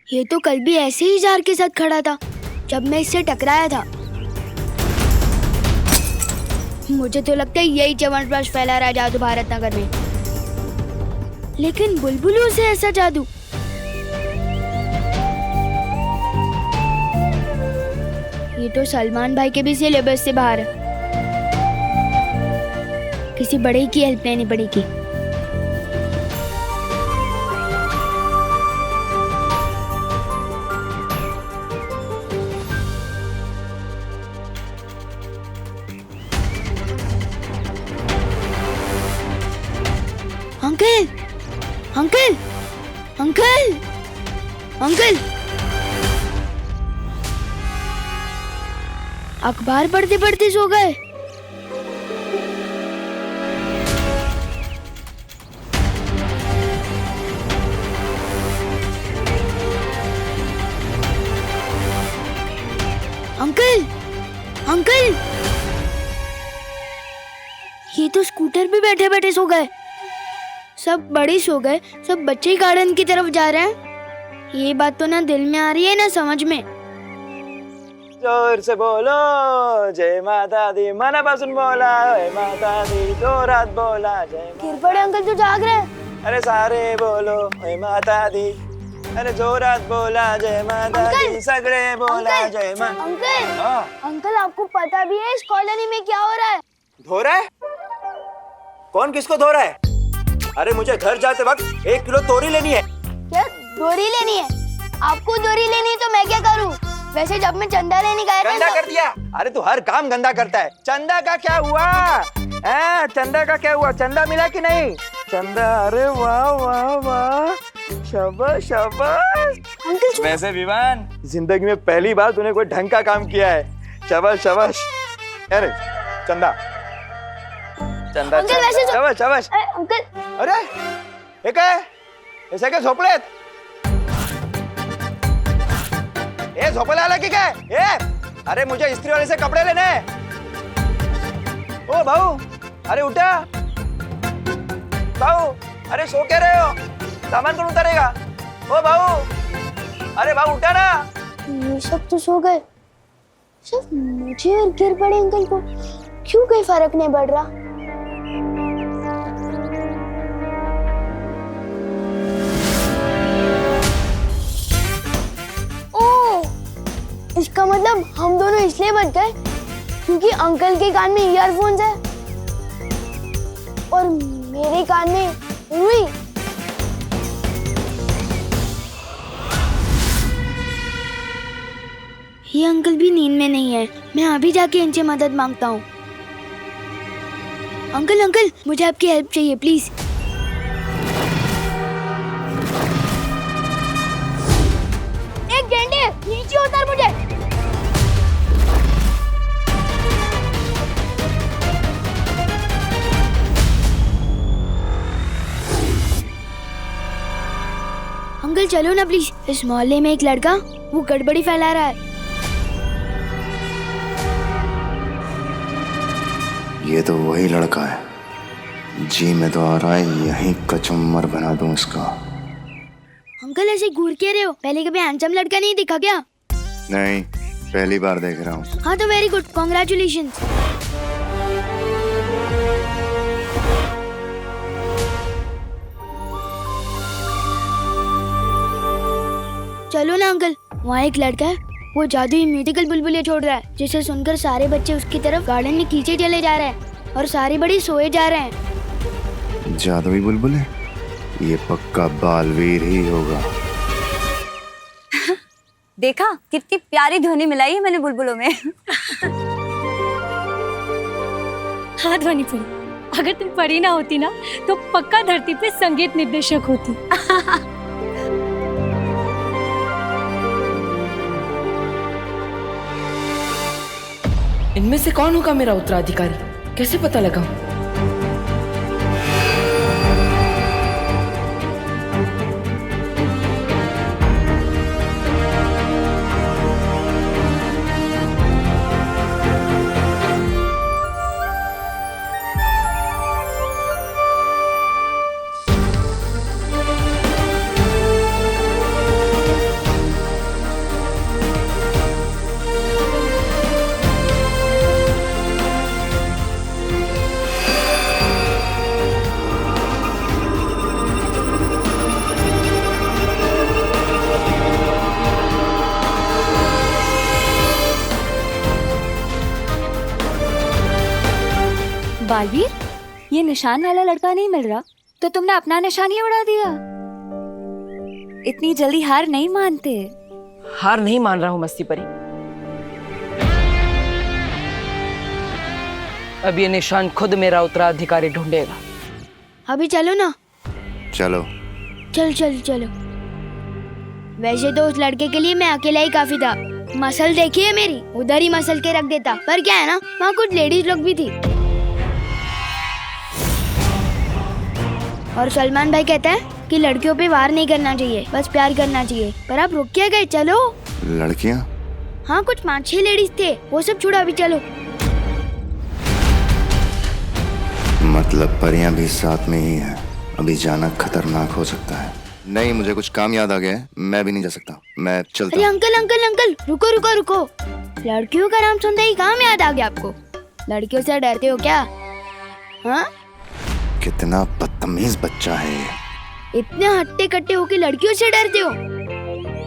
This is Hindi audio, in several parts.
ये तो कल भी ऐसे ही जार के साथ खड़ा था जब मैं इससे टकराया था। मुझे तो लगता है यही च्यवनप्राश फैला रहा है जादू भारत नगर में। लेकिन बुलबुलों से ऐसा जादू? ये तो सलमान भाई के भी सिलेबस से बाहर है। किसी बड़े की हेल्प लेनी पड़ेगी। अंकल, अंकल, अंकल, अंकल, अखबार पढ़ते पढ़ते सो गए। अंकल, अंकल, ये तो स्कूटर पे बैठे बैठे सो गए। सब बड़े सो गए, सब बच्चे गार्डन की तरफ जा रहे हैं। ये बात तो ना दिल में आ रही है ना समझ में। जोर से बोलो जय माता दी, मनापासून बोला जय माता दी, जोरात बोला जय माता। किरपड़े अंकल तो जाग रहे हैं। अरे सारे बोलो जय माता दी, अरे जोरात बोला जय माता दी, सगळे बोला जय माता। अंकल, अंकल आपको पता भी है इस कॉलोनी में क्या हो रहा है? धो रहा है? कौन किसको धो रहा है? अरे मुझे घर जाते वक्त 1 किलो तोरी लेनी है। क्या दोरी लेनी है? आपको दोरी लेनी है तो मैं क्या करूं? वैसे जब मैं चंदा लेने गया था गंदा कर दिया। अरे तू हर काम गंदा करता है। चंदा का क्या हुआ? चंदा का क्या हुआ? चंदा मिला कि नहीं? चंदा, अरे वाह वाह वाह, शाबाश शाबाश। अंकल वैसे विवान, जिंदगी में पहली बार तूने कोई ढंग का काम किया है। शाबाश शाबाश। अरे चंदा, चंदा, अंकल वैसे शाबाश शाबाश। अंकल, अरे हे काय? हे सगळे झोपलेत? ए झोपायला आला की काय? अरे मुझे इस्त्री वाले से कपड़े लेने हैं। ओ भाऊ, अरे उठा भाऊ, अरे सो क्या रहे हो? सामान कौन उतारेगा? ओ भाऊ, अरे भाऊ उठा ना। ये सब तो सो गए, सिर्फ मुझे और गिर पड़े अंकल को क्यों कोई फर्क नहीं पड़ रहा? इसका मतलब हम दोनों इसलिए बच गए क्योंकि अंकल के कान में ईयरफोन्स है और मेरे कान में रुई। ये अंकल भी नींद में नहीं है। मैं अभी जाके इनसे मदद मांगता हूँ। अंकल, अंकल, मुझे आपकी हेल्प चाहिए प्लीज। एक गेंडे, नीचे उतार मुझे। अंकल चलो ना प्लीज। इस मोहल्ले में एक लड़का वो गड़बड़ी फैला रहा है। ये तो वही लड़का है। जी मैं तो आ रहा है यहीं कचुम्बर बना दूं इसका। अंकल ऐसे घूर के रहे हो? पहले कभी हैंडसम लड़का नहीं दिखा क्या? नहीं, पहली बार देख रहा हूँ। हाँ तो वेरी गुड, कॉन्ग्रेचुलेशंस। चलो ना अंकल, वहाँ एक लड़का है, वो जादुई म्यूजिकल बुलबुले छोड़ रहा है जिसे सुनकर सारे बच्चे उसकी तरफ गार्डन में खींचे चले जा रहे हैं और सारे बड़े सोए जा रहे हैं। जादुई बुलबुले? ये पक्का बालवीर ही होगा। देखा कितनी प्यारी ध्वनि मिलाई है मैंने बुलबुलों में। हाँ ध्वनि पुरी, अगर तुम परी ना होती ना तो पक्का धरती पे संगीत निर्देशक होती। इनमें से कौन होगा मेरा उत्तराधिकारी? कैसे पता लगा? बालवीर, ये निशान वाला लड़का नहीं मिल रहा तो तुमने अपना निशान ही उड़ा दिया। इतनी जल्दी हार नहीं मानते। हार नहीं मान रहा हूँ मस्ती परी। अब ये निशान खुद मेरा उत्तराधिकारी ढूंढेगा। अभी चलो ना। चलो। चल चल चलो। वैसे तो उस लड़के के लिए मैं अकेला ही काफी था। मसल देखी है मेरी, उधर ही मसल के रख देता। पर क्या है ना, वहाँ कुछ लेडीज लोग भी थी। और सलमान भाई कहता है कि लड़कियों पे वार नहीं करना चाहिए, बस प्यार करना चाहिए। पर आप रुक क्या गए, चलो। लड़कियां? हाँ, कुछ 5-6 लेडीज थे, वो सब छोड़ो, अभी चलो। मतलब परियां भी साथ में ही है। अभी जाना खतरनाक हो सकता है। नहीं, मुझे कुछ काम याद आ गया है, मैं भी नहीं जा सकता, मैं चलता अरे हूँ। अंकल अंकल अंकल, रुको रुको रुको। लड़कियों का नाम सुनते ही काम याद आ गया आपको? लड़कियों से डरते हो क्या? हाँ, कितना बदतमीज बच्चा है ये। इतने हट्टे कट्टे हो के लड़कियों से डरते हो?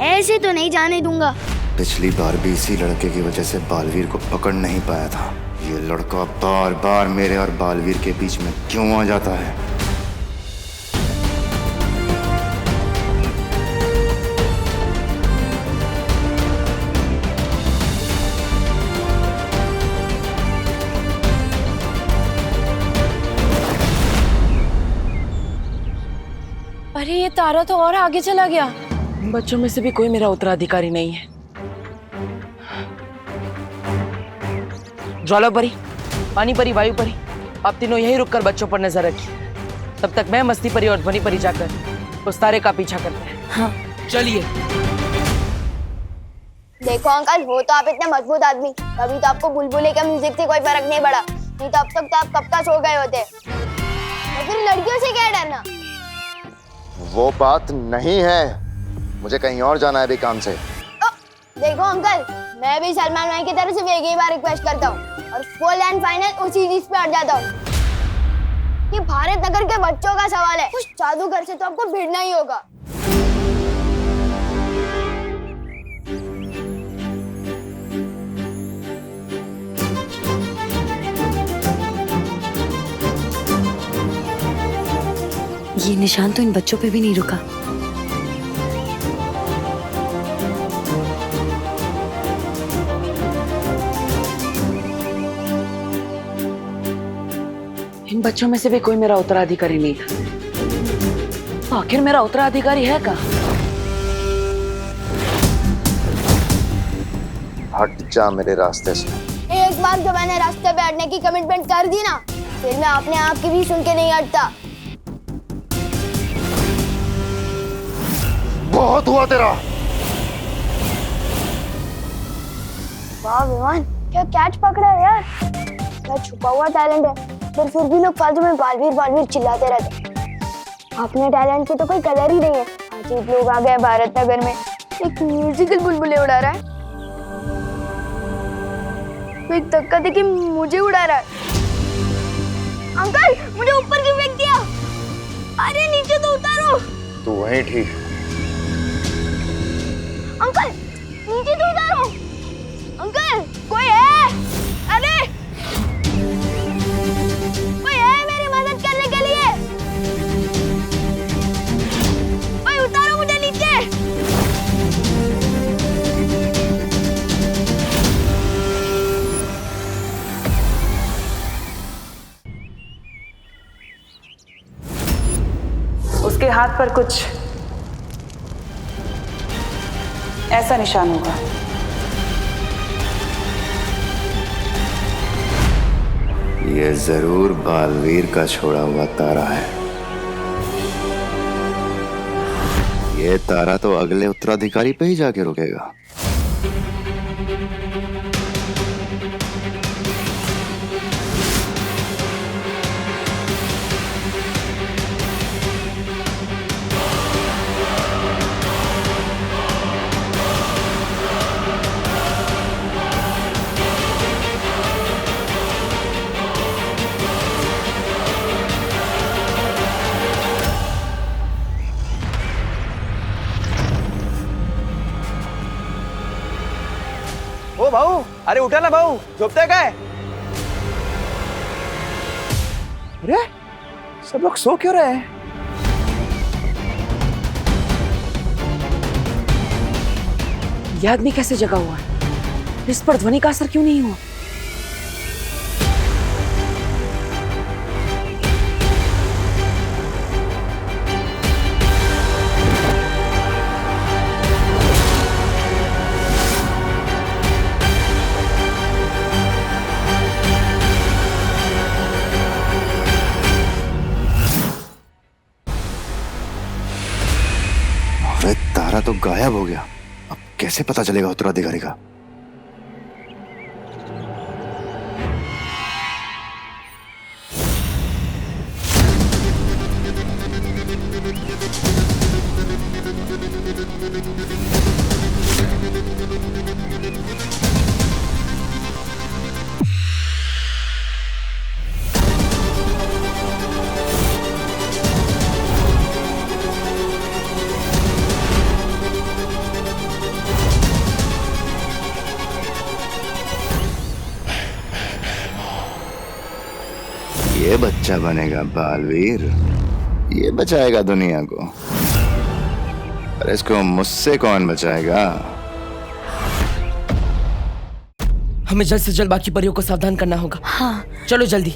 ऐसे तो नहीं जाने दूंगा। पिछली बार भी इसी लड़के की वजह से बालवीर को पकड़ नहीं पाया था। ये लड़का बार बार मेरे और बालवीर के बीच में क्यों आ जाता है? अरे ये तारा तो और आगे चला गया। बच्चों में से भी कोई मेरा उत्तराधिकारी नहीं है। ज्वाला परी, पानी परी, वायु परी, आप तीनों यही रुककर बच्चों पर नजर रखिए। तब तक मैं मस्ती परी और ध्वनि परी जाकर उस तारे का पीछा करते हैं। हाँ। चलिए। देखो अंकल, हो तो आप इतने मजबूत आदमी, कभी तो आपको बुलबुले का म्यूजिक से कोई फर्क नहीं पड़ा। नहीं तो अब तक तो आप कब का सो गए होते। तो फिर लड़कियों से क्या डरना? वो बात नहीं है, मुझे कहीं और जाना है अभी काम से। देखो अंकल, मैं भी सलमान भाई की तरफ से एक ही बार रिक्वेस्ट करता हूँ और फुल एंड फाइनल उसी चीज पे अड़ जाता हूँ कि भारत नगर के बच्चों का सवाल है। उस जादूगर से तो आपको भिड़ना ही होगा। ये निशान तो इन बच्चों पे भी नहीं रुका। इन बच्चों में से भी कोई मेरा उत्तराधिकारी नहीं था। आखिर मेरा उत्तराधिकारी है कहाँ? हट जा मेरे रास्ते से। एक बार जो मैंने रास्ते पे अड़ने की कमिटमेंट कर दी ना, फिर मैं अपने आप की भी सुन के नहीं हटता। बहुत हुआ तेरा। वाह विमान, क्या कैच पकड़ा है यार। क्या छुपा हुआ टैलेंट है, पर फिर भी लोग फालतू में बालवीर बालवीर चिल्लाते रहते। अपने टैलेंट की तो कोई कदर ही नहीं है। अजीब लोग आ गए भारत नगर में, एक म्यूजिकल बुलबुले उड़ा रहा है, तो एक धक्का देके मुझे उड़ा रहा है। अंकल, मुझे ऊपर क्यों फेंक दिया? अरे नीचे तो उतारो। तू वहीं ठीक। अंकल, नीचे तो उतारो। अंकल, कोई है? अरे कोई है मेरी मदद करने के लिए? कोई उतारो मुझे नीचे। उसके हाथ पर कुछ ऐसा निशान होगा। ये जरूर बालवीर का छोड़ा हुआ तारा है। ये तारा तो अगले उत्तराधिकारी पे ही जाके रुकेगा। ओ भाऊ, अरे उठा ना भाऊ, झोपते काय? अरे सब लोग सो क्यों रहे हैं? ये आदमी कैसे जगा हुआ है? इस पर ध्वनि का असर क्यों नहीं हुआ? अरे तारा तो गायब हो गया। अब कैसे पता चलेगा उत्तराधिकारी का? ये बच्चा बनेगा बालवीर, ये बचाएगा दुनिया को। पर इसको मुझसे कौन बचाएगा? हमें जल्द से जल्द बाकी परियों को सावधान करना होगा। हाँ। चलो जल्दी।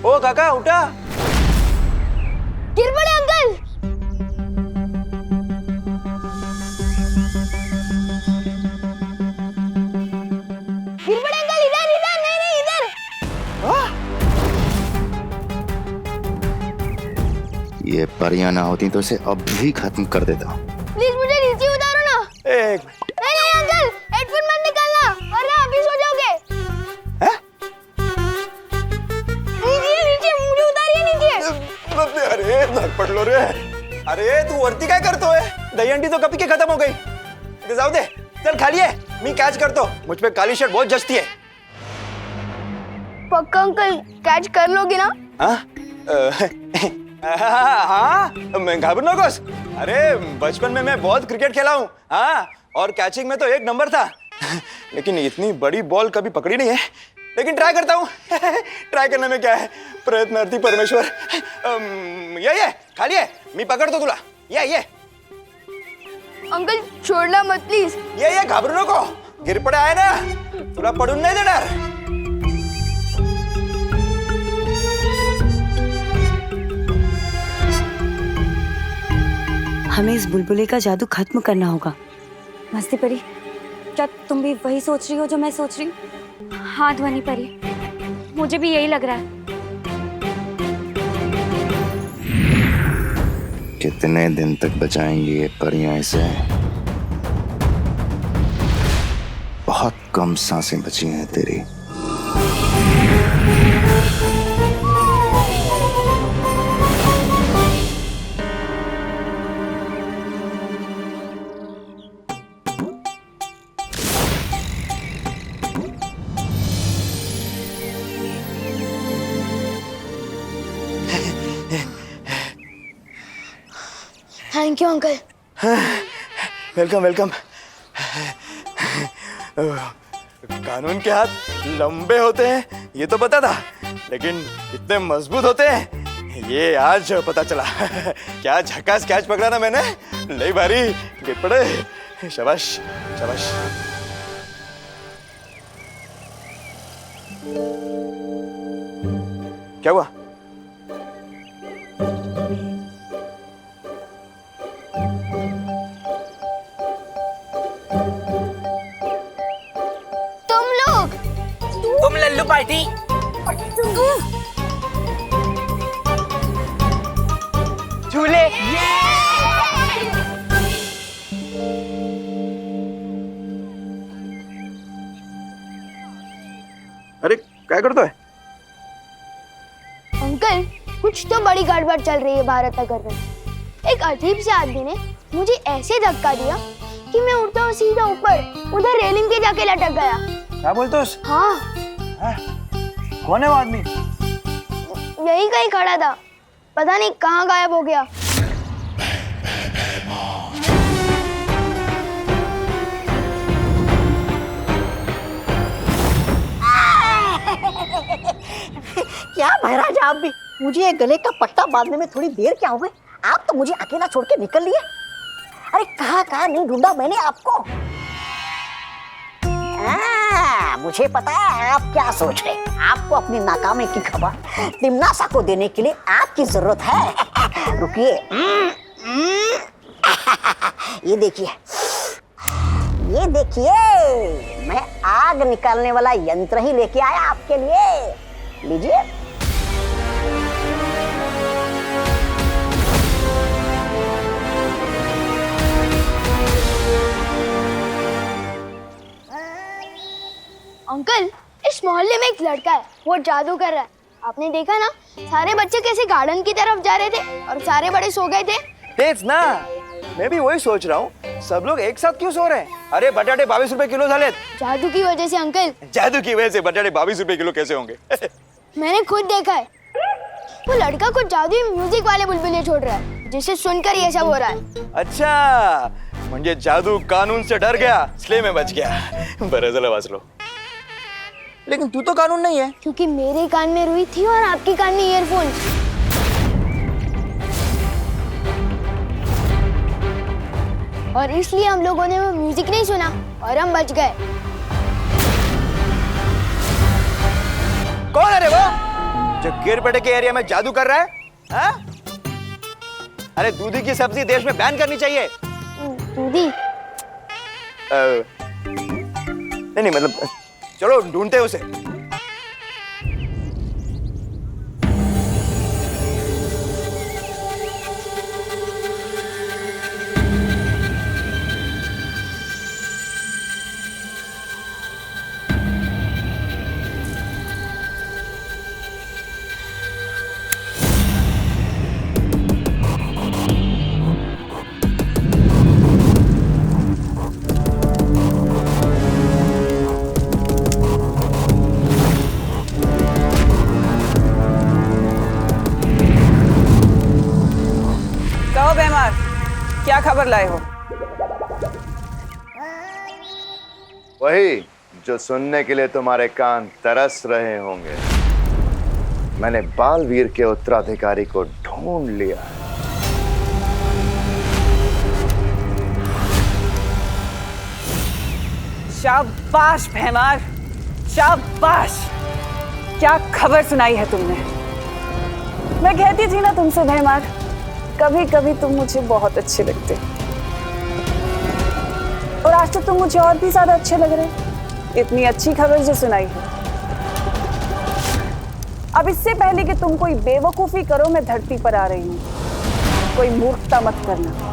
ओ काका उठा। गिर पड़े अंकल। गिर पड़े अंकल, इधर इधर, नहीं इधर। ये परियां ना होती तो इसे अब भी खत्म कर देता। प्लीज मुझे नीचे उतारो ना। एक नहीं अंकल, हेडफोन मत निकालना वरना अभी सो जाओगे। नीचे नीचे, मुझे उतारिए नीचे। अरे धक पड़ लो रे। अरे तू वरती काय करतोय? दहीहंडी तो कभी के खत्म हो गई। ते जाऊ दे, चल खाली है, मी कैच करतो। मुझ पे काली शर्ट बहुत जचती है। पक्का अंकल कैच कर लोगे ना? हाँ, मैं घाबर नकोस। अरे बचपन में मैं बहुत क्रिकेट खेला हूँ। हाँ, और कैचिंग में तो एक नंबर था। लेकिन इतनी बड़ी बॉल कभी पकड़ी नहीं है। लेकिन ट्राई करता हूँ। ट्राई करने में क्या है, प्रयत्नार्थी परमेश्वर। ये खाली है, मी पकड़तो तुला। ये अंकल छोड़ना मत प्लीज। ये घाबरू नको, गिर पडे आहे ना, तुला पडून नाही देणार। हमें इस बुलबुले का जादू खत्म करना होगा। मस्ती परी, क्या तुम भी वही सोच रही हो जो मैं सोच रही हूँ? हाँ ध्वनि परी, मुझे भी यही लग रहा है। कितने दिन तक बचाएंगी ये परियां इसे? बहुत कम सांसें बची हैं तेरी। Thank you uncle. Welcome welcome. कानून के हाथ लंबे होते हैं ये तो पता था, लेकिन इतने मजबूत होते हैं ये आज पता चला। क्या झकास कैच पकड़ा ना मैंने, लई भारी। गिर पड़े, शाबाश शाबाश। क्या हुआ? तुम लल्लू पार्टी। झूले। अरे क्या करता है? अंकल कुछ तो बड़ी गड़बड़ चल रही है भारत नगर में। एक अजीब से आदमी ने मुझे ऐसे धक्का दिया कि मैं उड़ता हुआ सीधा ऊपर उधर रेलिंग के जाके लटक गया। क्या बोलते हो? हाँ, कौन है वो आदमी? यही कहीं खड़ा था, पता नहीं कहाँ गायब हो गया। क्या महाराज आप भी, मुझे ये गले का पट्टा बांधने में थोड़ी देर क्या हो गई? आप तो मुझे अकेला छोड़ के निकल लिए। अरे कहाँ नहीं ढूंढा मैंने आपको। मुझे पता है आप क्या सोच रहे हैं। आपको अपनी नाकामी की खबर तिमनासा को देने के लिए आपकी जरूरत है। रुकिए, ये देखिए, ये देखिए, मैं आग निकालने वाला यंत्र ही लेके आया आपके लिए। लीजिए। अंकल, इस मोहल्ले में एक लड़का है, वो जादू कर रहा है। आपने देखा ना, सारे बच्चे कैसे गार्डन की तरफ जा रहे थे और सारे बड़े सो गए थे। तेज ना, मैं भी वही सोच रहा हूँ, सब लोग एक साथ क्यों सो रहे हैं? अरे बटाटे 22 रुपए किलो झाले। जादू की वजह से अंकल। जादू की वजह से बटाटे 22 रुपए किलो कैसे होंगे? मैंने खुद देखा है, वो लड़का कुछ जादुई म्यूजिक वाले बुलबुले छोड़ रहा है, जिसे सुनकर ये सब हो रहा है। अच्छा, म्हणजे जादू कानून से डर गया, इसलिए मैं बच गया। बरं झालं वाचलो। लेकिन तू तो कानून नहीं है। क्योंकि मेरे कान में रुई थी और आपके कान में ईयरफोन्स। और इसलिए हम लोगों ने वो म्यूजिक नहीं सुना और हम बच गए। कौन है रे वो जो गिरपेटे के एरिया में जादू कर रहा है? हा? अरे दूधी की सब्जी देश में बैन करनी चाहिए। दूधी? नहीं मतलब चलो ढूंढते उसे। क्या खबर लाए हो? वही जो सुनने के लिए तुम्हारे कान तरस रहे होंगे। मैंने बालवीर के उत्तराधिकारी को ढूंढ लिया है। शाबाश भैमार, शाबाश। क्या खबर सुनाई है तुमने? मैं कहती थी ना तुमसे भैमार, कभी कभी तुम मुझे बहुत अच्छे लगते, और आज तो तुम मुझे और भी ज्यादा अच्छे लग रहे। इतनी अच्छी खबर जो सुनाई है। अब इससे पहले कि तुम कोई बेवकूफी करो, मैं धरती पर आ रही हूँ। कोई मूर्खता मत करना।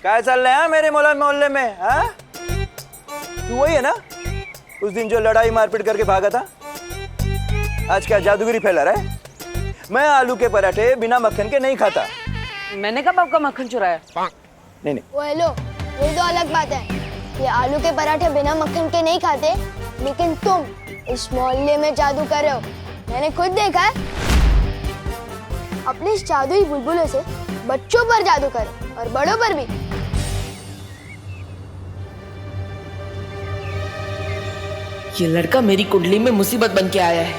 क्या चल रहा है मेरे मोहल्ले में? हाँ, तू वही है ना उस दिन जो लड़ाई मारपीट करके भागा था? आज क्या जादूगरी फैला रहा है? मैं आलू के पराठे बिना मक्खन के नहीं खाता। मैंने कब आपका मक्खन चुराया? नहीं। वो हेलो, ये तो अलग बात है। ये आलू के पराठे बिना मक्खन के नहीं खाते, लेकिन तुम इस मोहल्ले में जादू कर रहे हो। मैंने खुद देखा है। अपने इस जादुई बुलबुलों से बच्चों पर जादू करो और बड़ों पर भी। ये लड़का मेरी कुंडली में मुसीबत बन के आया है।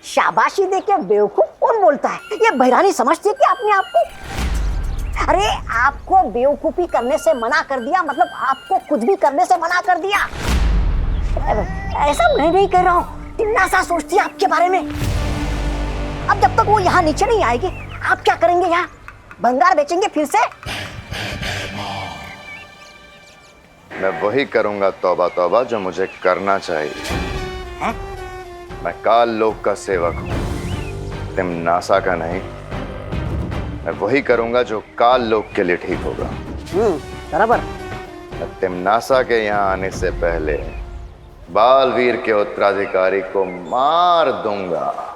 शाबाशी देके बेवकूफ कौन बोलता है? ये बहरानी समझती है कि अपने आप को। अरे आपको बेवकूफी करने से मना कर दिया, मतलब आपको कुछ भी करने से मना कर दिया। ऐसा मैं नहीं कह रहा हूँ, तिमनासा सोचती है आपके बारे में। अब जब तक वो यहाँ नीचे नहीं आएगी, आप क्या करेंगे? यहाँ भंगार बेचेंगे फिर से? मैं वही करूंगा तौबा तौबा जो मुझे करना चाहिए। है? मैं काल लोक का सेवक हूँ, तिमनासा का नहीं। मैं वही करूंगा जो काल लोक के लिए ठीक होगा। बराबर। मैं तिमनासा के यहाँ आने से पहले बालवीर के उत्तराधिकारी को मार दूंगा।